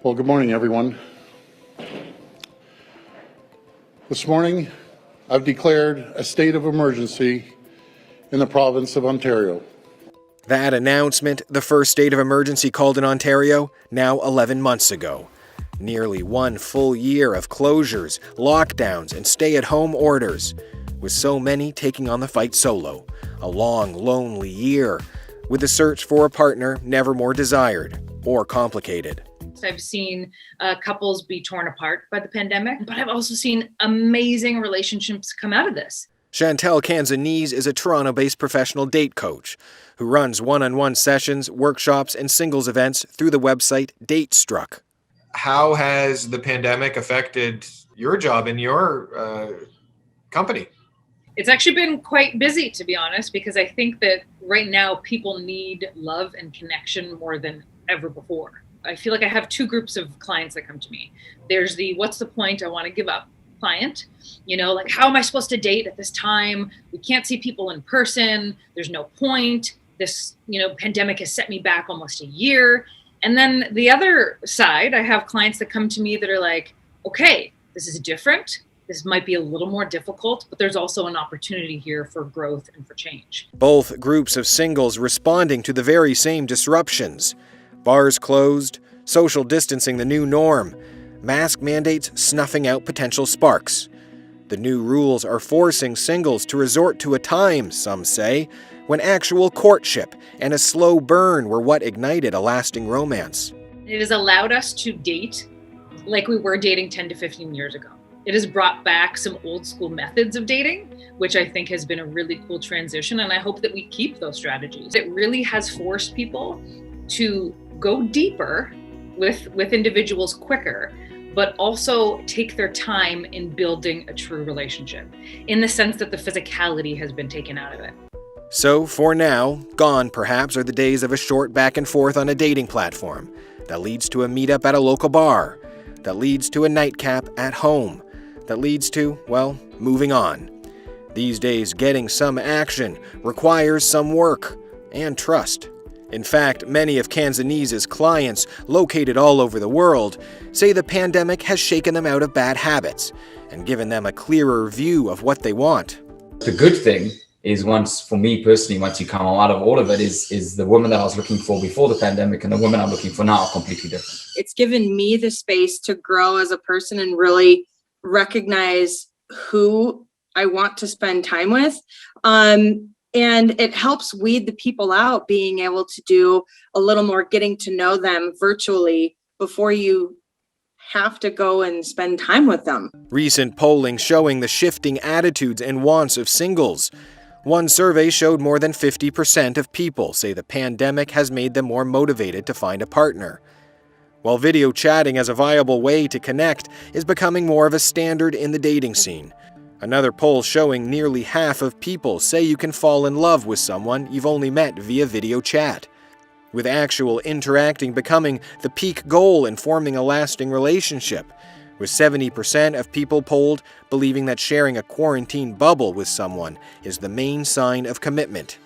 Well, good morning, everyone. This morning, I've declared a state of emergency in the province of Ontario. That announcement, the first state of emergency called in Ontario, now 11 months ago. Nearly 1 full year of closures, lockdowns, and stay-at-home orders, with so many taking on the fight solo. A long, lonely year, with the search for a partner never more desired or complicated. I've seen couples be torn apart by the pandemic, but I've also seen amazing relationships come out of this. Shantelle Canzanese is a Toronto-based professional date coach who runs one-on-one sessions, workshops, and singles events through the website DateStruck. How has the pandemic affected your job and your company? It's actually been quite busy, to be honest, because I think that right now people need love and connection more than ever before. I feel like I have 2 groups of clients that come to me. There's the what's the point, I want to give up client. Like, how am I supposed to date at this time? We can't see people in person. There's no point. This, pandemic has set me back almost a year. And then the other side, I have clients that come to me that are like, okay, this is different. This might be a little more difficult, but there's also an opportunity here for growth and for change. Both groups of singles responding to the very same disruptions. Bars closed, social distancing the new norm, mask mandates snuffing out potential sparks. The new rules are forcing singles to resort to a time, some say, when actual courtship and a slow burn were what ignited a lasting romance. It has allowed us to date like we were dating 10 to 15 years ago. It has brought back some old school methods of dating, which I think has been a really cool transition, and I hope that we keep those strategies. It really has forced people to go deeper with individuals quicker, but also take their time in building a true relationship, in the sense that the physicality has been taken out of it. So, for now, gone perhaps are the days of a short back and forth on a dating platform that leads to a meetup at a local bar, that leads to a nightcap at home, that leads to, well, moving on. These days, getting some action requires some work and trust. In fact, many of Canzanese's clients, located all over the world, say the pandemic has shaken them out of bad habits and given them a clearer view of what they want. The good thing is, for me personally, once you come out of all of it, is the woman that I was looking for before the pandemic and the woman I'm looking for now are completely different. It's given me the space to grow as a person and really recognize who I want to spend time with. And it helps weed the people out, being able to do a little more getting to know them virtually before you have to go and spend time with them. Recent polling showing the shifting attitudes and wants of singles. One survey showed more than 50% of people say the pandemic has made them more motivated to find a partner. While video chatting as a viable way to connect is becoming more of a standard in the dating scene. Another poll showing nearly half of people say you can fall in love with someone you've only met via video chat, with actual interacting becoming the peak goal in forming a lasting relationship, with 70% of people polled believing that sharing a quarantine bubble with someone is the main sign of commitment.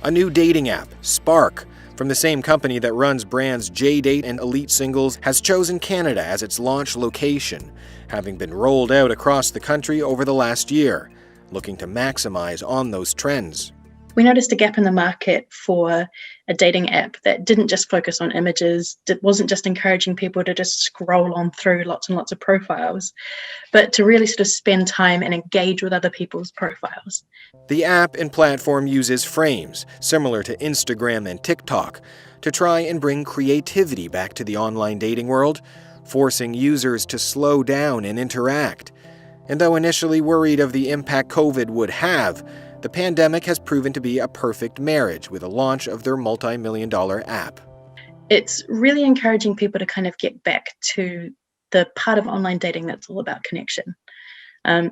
A new dating app, Spark, from the same company that runs brands JDate and Elite Singles, has chosen Canada as its launch location, having been rolled out across the country over the last year, looking to maximize on those trends. We noticed a gap in the market for a dating app that didn't just focus on images, that wasn't just encouraging people to just scroll on through lots and lots of profiles, but to really sort of spend time and engage with other people's profiles. The app and platform uses frames, similar to Instagram and TikTok, to try and bring creativity back to the online dating world, forcing users to slow down and interact. And though initially worried of the impact COVID would have, the pandemic has proven to be a perfect marriage with the launch of their multi-million-dollar app. It's really encouraging people to kind of get back to the part of online dating that's all about connection.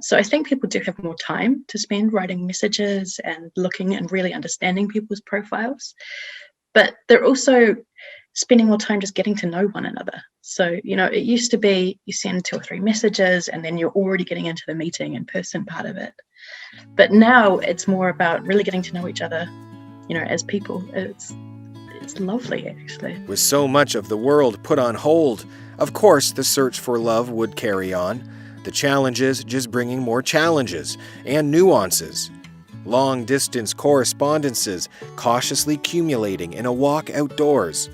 So I think people do have more time to spend writing messages and looking and really understanding people's profiles. But they're also spending more time just getting to know one another. So, it used to be you send 2 or 3 messages and then you're already getting into the meeting in person part of it. But now it's more about really getting to know each other, as people. It's It's lovely, actually. With so much of the world put on hold, of course the search for love would carry on. The challenge is just bringing more challenges and nuances. Long-distance correspondences cautiously accumulating in a walk outdoors.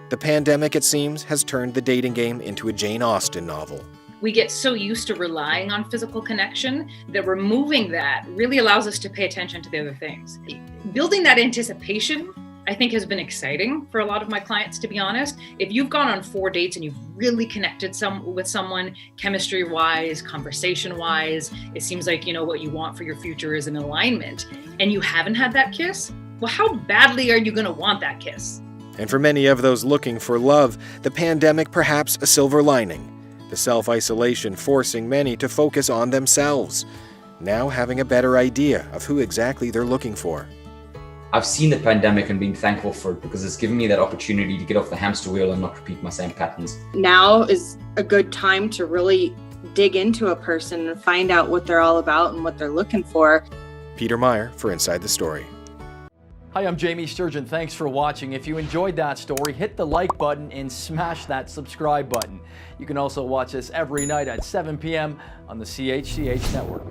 The pandemic, it seems, has turned the dating game into a Jane Austen novel. We get so used to relying on physical connection that removing that really allows us to pay attention to the other things. Building that anticipation, I think, has been exciting for a lot of my clients, to be honest. If you've gone on 4 dates and you've really connected with someone, chemistry-wise, conversation-wise, it seems like, what you want for your future is an alignment, and you haven't had that kiss, well, how badly are you going to want that kiss? And for many of those looking for love, the pandemic perhaps a silver lining. The self-isolation forcing many to focus on themselves, now having a better idea of who exactly they're looking for. I've seen the pandemic and been thankful for it because it's given me that opportunity to get off the hamster wheel and not repeat my same patterns. Now is a good time to really dig into a person and find out what they're all about and what they're looking for. Peter Meyer for Inside the Story. Hi, I'm Jamie Sturgeon. Thanks for watching. If you enjoyed that story, hit the like button and smash that subscribe button. You can also watch us every night at 7 p.m. on the CHCH network.